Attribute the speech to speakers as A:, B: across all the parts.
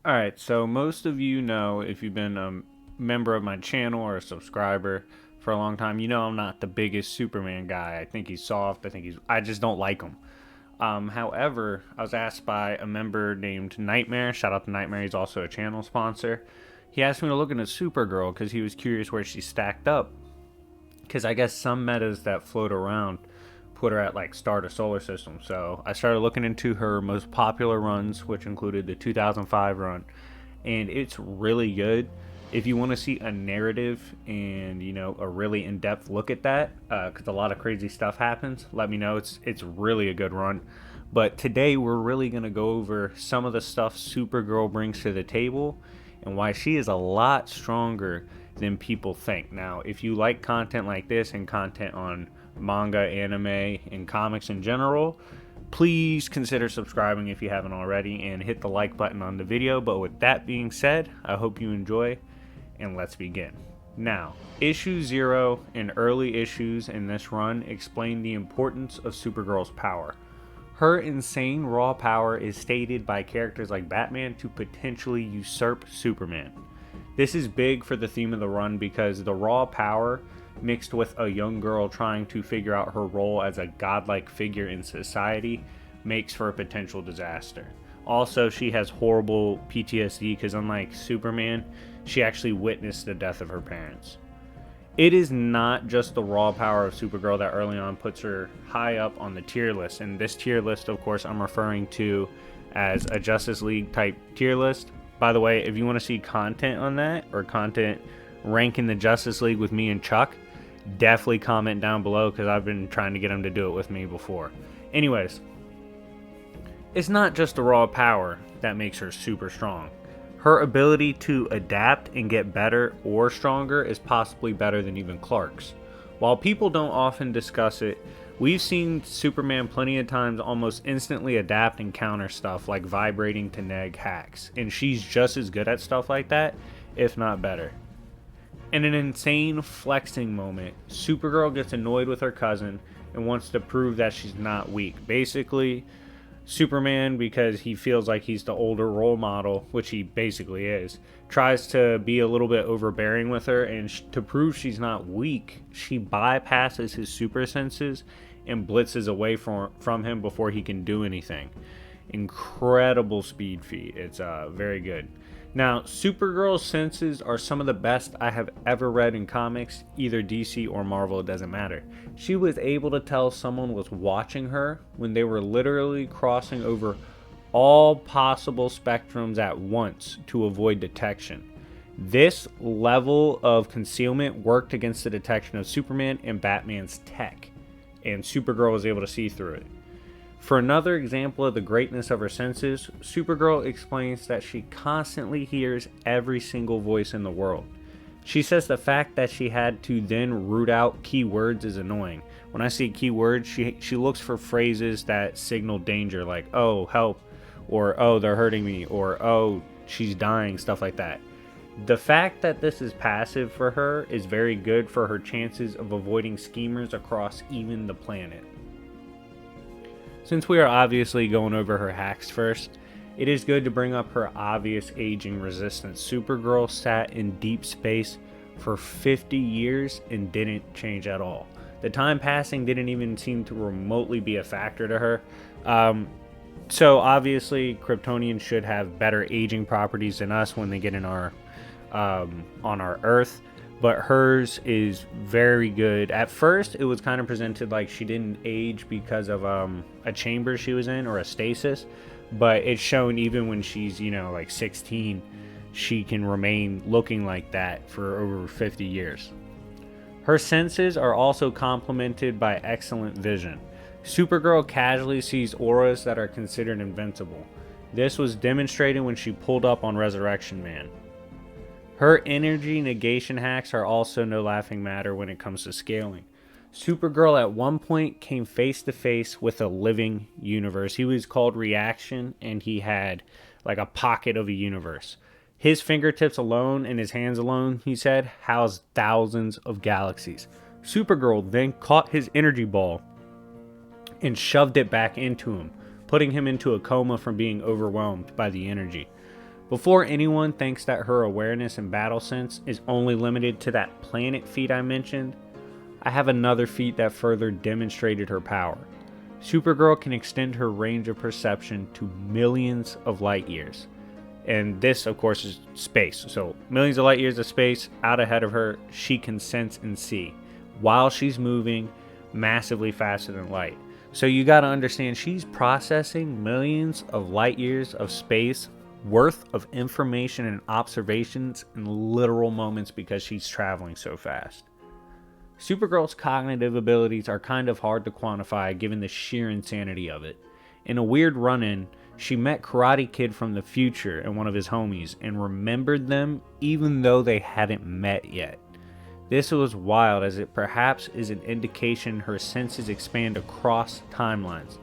A: Alright, so most of you know, if you've been a member of my channel or a subscriber for a long time, you know I'm not the biggest Superman guy. I think he's soft. I just don't like him. However, I was asked by a member named Nightmare. Shout out to Nightmare. He's also a channel sponsor. He asked me to look into Supergirl because he was curious where she stacked up. Because I guess some metas that float around put her at like start a solar system. So I started looking into her most popular runs, which included the 2005 run, and it's really good. If you want to see a narrative and a really in-depth look at that, because a lot of crazy stuff happens, let me know. It's really a good run. But today we're really gonna go over some of the stuff Supergirl brings to the table and why she is a lot stronger than people think. Now, if you like content like this and content on manga, anime, and comics in general, please consider subscribing if you haven't already and hit the like button on the video. But with that being said, I hope you enjoy and let's begin. Now, issue 0 and early issues in this run explain the importance of Supergirl's power. Her insane raw power is stated by characters like Batman to potentially usurp Superman. This is big for the theme of the run because the raw power mixed with a young girl trying to figure out her role as a godlike figure in society makes for a potential disaster. Also, she has horrible PTSD because unlike Superman, she actually witnessed the death of her parents. It is not just the raw power of Supergirl that early on puts her high up on the tier list. And this tier list, of course, I'm referring to as a Justice League type tier list. By the way, if you want to see content on that or content ranking the Justice League with me and Chuck, definitely comment down below because I've been trying to get him to do it with me before. Anyways, it's not just the raw power that makes her super strong. Her ability to adapt and get better or stronger is possibly better than even Clark's. While people don't often discuss it, we've seen Superman plenty of times almost instantly adapt and counter stuff like vibrating to neg hacks, and she's just as good at stuff like that, if not better. In an insane flexing moment, Supergirl gets annoyed with her cousin and wants to prove that she's not weak. Basically, Superman, because he feels like he's the older role model, which he basically is, tries to be a little bit overbearing with her, and to prove she's not weak, she bypasses his super senses and blitzes away from him before he can do anything. Incredible speed feat. It's very good. Now, Supergirl's senses are some of the best I have ever read in comics, either DC or Marvel, it doesn't matter. She was able to tell someone was watching her when they were literally crossing over all possible spectrums at once to avoid detection. This level of concealment worked against the detection of Superman and Batman's tech, and Supergirl was able to see through it. For another example of the greatness of her senses, Supergirl explains that she constantly hears every single voice in the world. She says the fact that she had to then root out keywords is annoying. When I see keywords, she looks for phrases that signal danger, like, oh, help, or oh, they're hurting me, or oh, she's dying, stuff like that. The fact that this is passive for her is very good for her chances of avoiding schemers across even the planet. Since we are obviously going over her hacks first, it is good to bring up her obvious aging resistance. Supergirl sat in deep space for 50 years and didn't change at all. The time passing didn't even seem to remotely be a factor to her. So obviously Kryptonians should have better aging properties than us when they get in our on our Earth. But hers is very good. At first, it was kind of presented like she didn't age because of a chamber she was in or a stasis. But it's shown even when she's, like 16, she can remain looking like that for over 50 years. Her senses are also complemented by excellent vision. Supergirl casually sees auras that are considered invincible. This was demonstrated when she pulled up on Resurrection Man. Her energy negation hacks are also no laughing matter when it comes to scaling. Supergirl at one point came face to face with a living universe. He was called Reaction, and he had like a pocket of a universe. His fingertips alone and his hands alone, he said, housed thousands of galaxies. Supergirl then caught his energy ball and shoved it back into him, putting him into a coma from being overwhelmed by the energy. Before anyone thinks that her awareness and battle sense is only limited to that planet feat I mentioned, I have another feat that further demonstrated her power. Supergirl can extend her range of perception to millions of light years. And this, of course, is space. So millions of light years of space out ahead of her, she can sense and see while she's moving massively faster than light. So you got to understand, she's processing millions of light years of space worth of information and observations in literal moments because she's traveling so fast. Supergirl's cognitive abilities are kind of hard to quantify given the sheer insanity of it. In a weird run-in, she met Karate Kid from the future and one of his homies and remembered them even though they hadn't met yet. This was wild, as it perhaps is an indication her senses expand across timelines.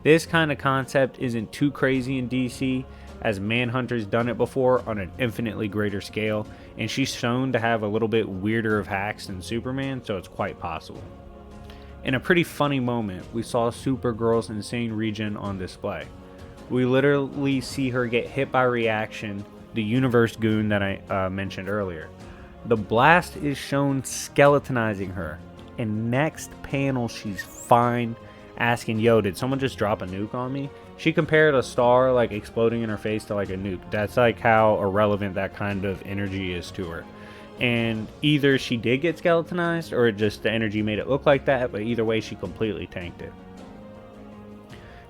A: This kind of concept isn't too crazy in DC, as Manhunter's done it before on an infinitely greater scale, and she's shown to have a little bit weirder of hacks than Superman, so it's quite possible. In a pretty funny moment, we saw Supergirl's insane regen on display. We literally see her get hit by Reaction, the universe goon that I mentioned earlier. The blast is shown skeletonizing her, and next panel she's fine, asking, yo, did someone just drop a nuke on me? She compared a star like exploding in her face to like a nuke. That's like how irrelevant that kind of energy is to her. And either she did get skeletonized or just the energy made it look like that, but either way she completely tanked it.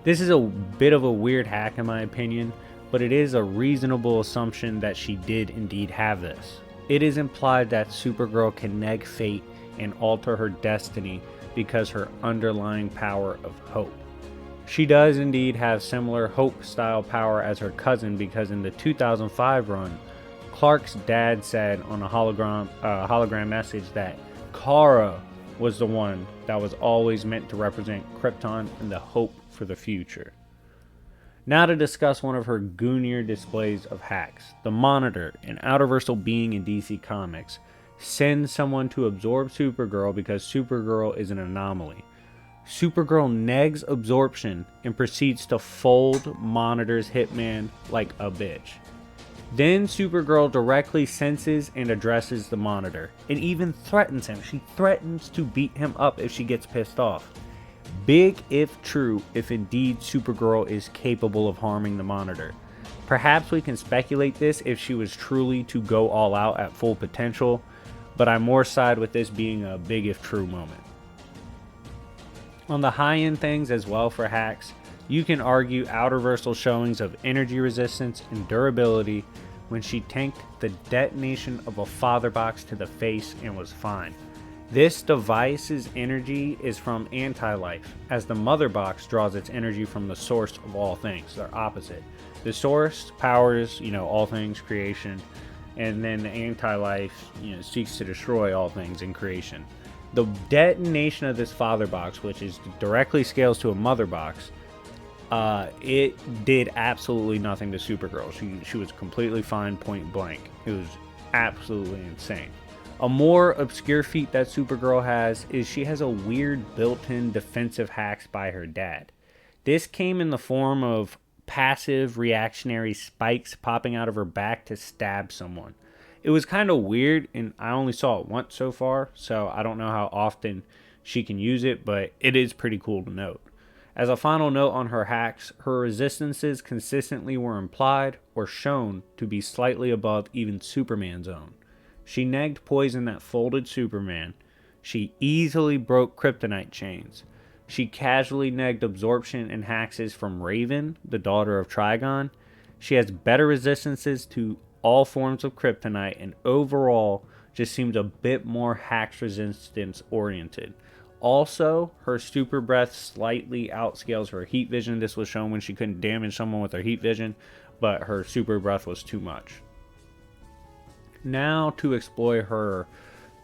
A: This is a bit of a weird hack in my opinion, but it is a reasonable assumption that she did indeed have this. It is implied that Supergirl can neg fate and alter her destiny because her underlying power of hope. She does indeed have similar hope-style power as her cousin, because in the 2005 run, Clark's dad said on a hologram message that Kara was the one that was always meant to represent Krypton and the hope for the future. Now to discuss one of her goonier displays of hacks. The Monitor, an outerversal being in DC Comics, sends someone to absorb Supergirl because Supergirl is an anomaly. Supergirl negs absorption and proceeds to fold Monitor's hitman like a bitch. Then Supergirl directly senses and addresses the Monitor, and even threatens him. She threatens to beat him up if she gets pissed off. Big if true, if indeed Supergirl is capable of harming the Monitor. Perhaps we can speculate this if she was truly to go all out at full potential, but I more side with this being a big if true moment. On the high end things as well for hacks, you can argue outerversal showings of energy resistance and durability when she tanked the detonation of a father box to the face and was fine. This device's energy is from anti-life, as the mother box draws its energy from the source of all things. They're opposite. The source powers, all things creation, and then the anti-life, seeks to destroy all things in creation. The detonation of this father box, which is directly scales to a mother box, it did absolutely nothing to Supergirl. She was completely fine, point blank. It was absolutely insane. A more obscure feat that Supergirl has is she has a weird built-in defensive hacks by her dad. This came in the form of passive reactionary spikes popping out of her back to stab someone. It was kind of weird, and I only saw it once so far, so I don't know how often she can use it, but it is pretty cool to note. As a final note on her hacks, her resistances consistently were implied or shown to be slightly above even Superman's own. She negged poison that folded Superman. She easily broke kryptonite chains. She casually negged absorption and hacks from Raven, the daughter of Trigon. She has better resistances to all forms of kryptonite, and overall just seems a bit more hacks resistance oriented. Also, her super breath slightly outscales her heat vision. This was shown when she couldn't damage someone with her heat vision, but her super breath was too much. Now to explore her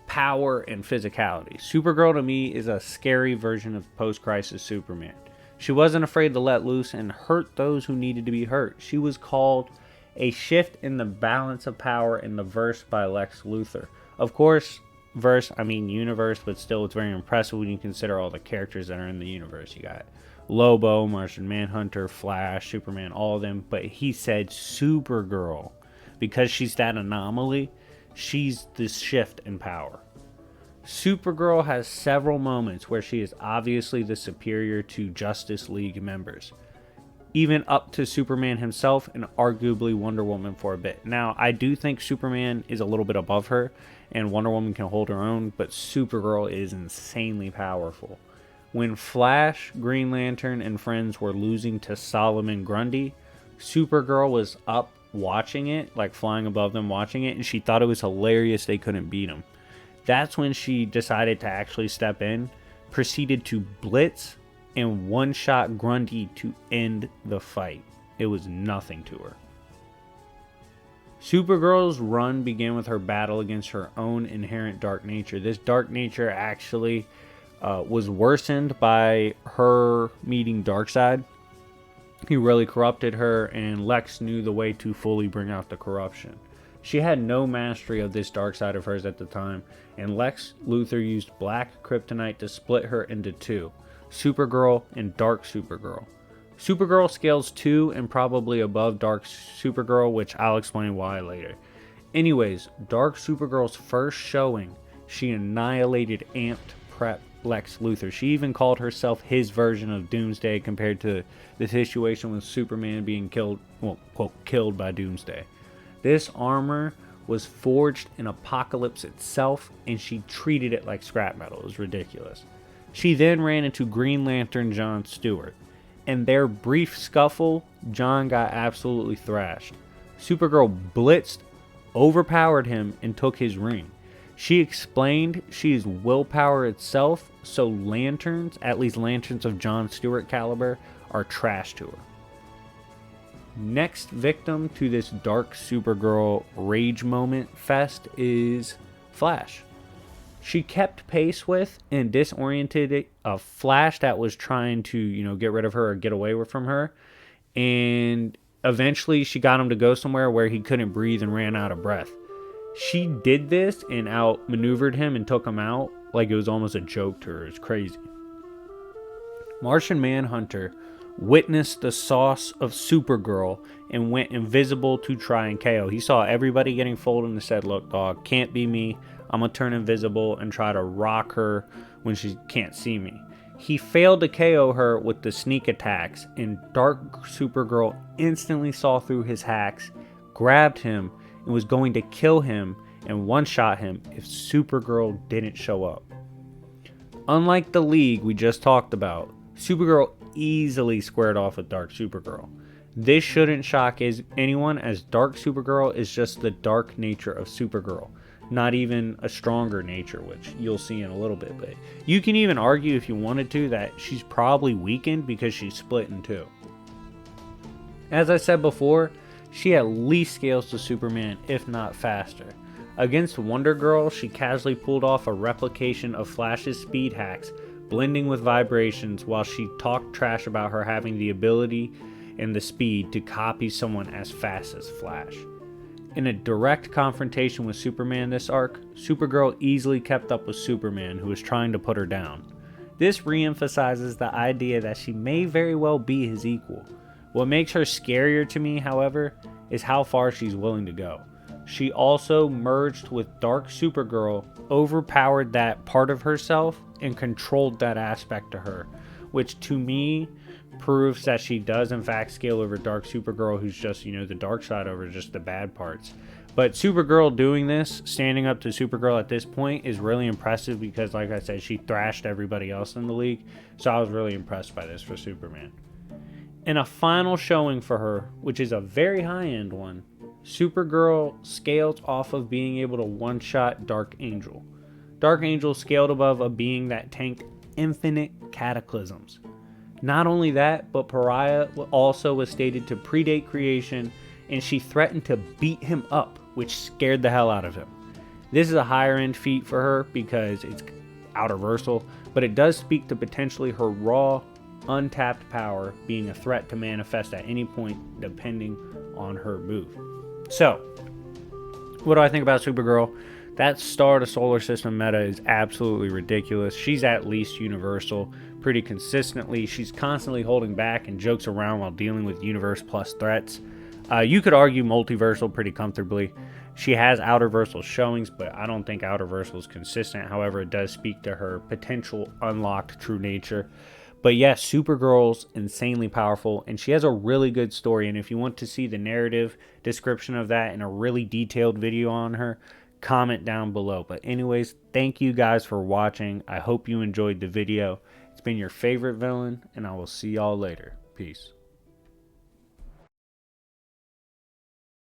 A: power and physicality. Supergirl to me is a scary version of post-crisis Superman. She wasn't afraid to let loose and hurt those who needed to be hurt. She was called a shift in the balance of power in the verse by Lex Luthor. Of course, verse, I mean universe, but still it's very impressive when you consider all the characters that are in the universe. You got Lobo, Martian Manhunter, Flash, Superman, all of them. But he said Supergirl, because she's that anomaly, she's this shift in power. Supergirl has several moments where she is obviously the superior to Justice League members, even up to Superman himself and arguably Wonder Woman for a bit. Now, I do think Superman is a little bit above her, and Wonder Woman can hold her own, but Supergirl is insanely powerful. When Flash, Green Lantern, and friends were losing to Solomon Grundy, Supergirl was up watching it, like flying above them watching it, and she thought it was hilarious they couldn't beat him. That's when she decided to actually step in, proceeded to blitz, and one-shot Grundy to end the fight. It was nothing to her. Supergirl's run began with her battle against her own inherent dark nature. This dark nature actually was worsened by her meeting Darkseid. He really corrupted her, and Lex knew the way to fully bring out the corruption. She had no mastery of this dark side of hers at the time, and Lex Luthor used black kryptonite to split her into two, Supergirl and Dark Supergirl. Supergirl scales 2 and probably above Dark Supergirl, which I'll explain why later. Anyways, Dark Supergirl's first showing, she annihilated amped prep Lex Luthor. She even called herself his version of Doomsday compared to the situation with Superman being killed, well, quote, killed by Doomsday. This armor was forged in Apocalypse itself, and she treated it like scrap metal. It was ridiculous. She then ran into Green Lantern John Stewart. In their brief scuffle, John got absolutely thrashed. Supergirl blitzed, overpowered him, and took his ring. She explained she is willpower itself, so lanterns, at least lanterns of John Stewart caliber, are trash to her. Next victim to this Dark Supergirl rage moment fest is Flash. She kept pace with and disoriented a Flash that was trying to, get rid of her or get away from her. And eventually she got him to go somewhere where he couldn't breathe and ran out of breath. She did this and outmaneuvered him and took him out like it was almost a joke to her. It's crazy. Martian Manhunter witnessed the sauce of Supergirl and went invisible to try and KO. He saw everybody getting folded and said, "Look, dog, can't be me. I'm going to turn invisible and try to rock her when she can't see me." He failed to KO her with the sneak attacks, and Dark Supergirl instantly saw through his hacks, grabbed him, and was going to kill him and one-shot him if Supergirl didn't show up. Unlike the League we just talked about, Supergirl easily squared off with Dark Supergirl. This shouldn't shock anyone, as Dark Supergirl is just the dark nature of Supergirl, not even a stronger nature, which you'll see in a little bit. But you can even argue, if you wanted to, that she's probably weakened because she's split in two. As I said before, she at least scales to Superman, if not faster. Against Wonder Girl, she casually pulled off a replication of Flash's speed hacks, blending with vibrations, while she talked trash about her having the ability and the speed to copy someone as fast as Flash. In a direct confrontation with Superman this arc, Supergirl easily kept up with Superman, who was trying to put her down. This reemphasizes the idea that she may very well be his equal. What makes her scarier to me, however, is how far she's willing to go. She also merged with Dark Supergirl, overpowered that part of herself, and controlled that aspect to her, which to me proves that she does in fact scale over Dark Supergirl, who's just, the dark side over just the bad parts. But Supergirl doing this, standing up to Supergirl at this point, is really impressive because, like I said, she thrashed everybody else in the league, so I was really impressed by this for Superman. In a final showing for her, which is a very high-end one, Supergirl scales off of being able to one-shot Dark Angel. Dark Angel scaled above a being that tanked infinite cataclysms. Not only that, but Pariah also was stated to predate creation, and she threatened to beat him up, which scared the hell out of him. This is a higher end feat for her because it's outerversal, but it does speak to potentially her raw, untapped power being a threat to manifest at any point depending on her move. So, what do I think about Supergirl? That Star to Solar System meta is absolutely ridiculous. She's at least universal, pretty consistently. She's constantly holding back and jokes around while dealing with universe plus threats. You could argue multiversal pretty comfortably. She has outerversal showings, but I don't think outerversal is consistent. However, it does speak to her potential unlocked true nature. But yes, Supergirl's insanely powerful, and she has a really good story. And if you want to see the narrative description of that and a really detailed video on her, comment down below. But anyways, thank you guys for watching. I hope you enjoyed the video. It's been your favorite villain, and I will see y'all later. Peace.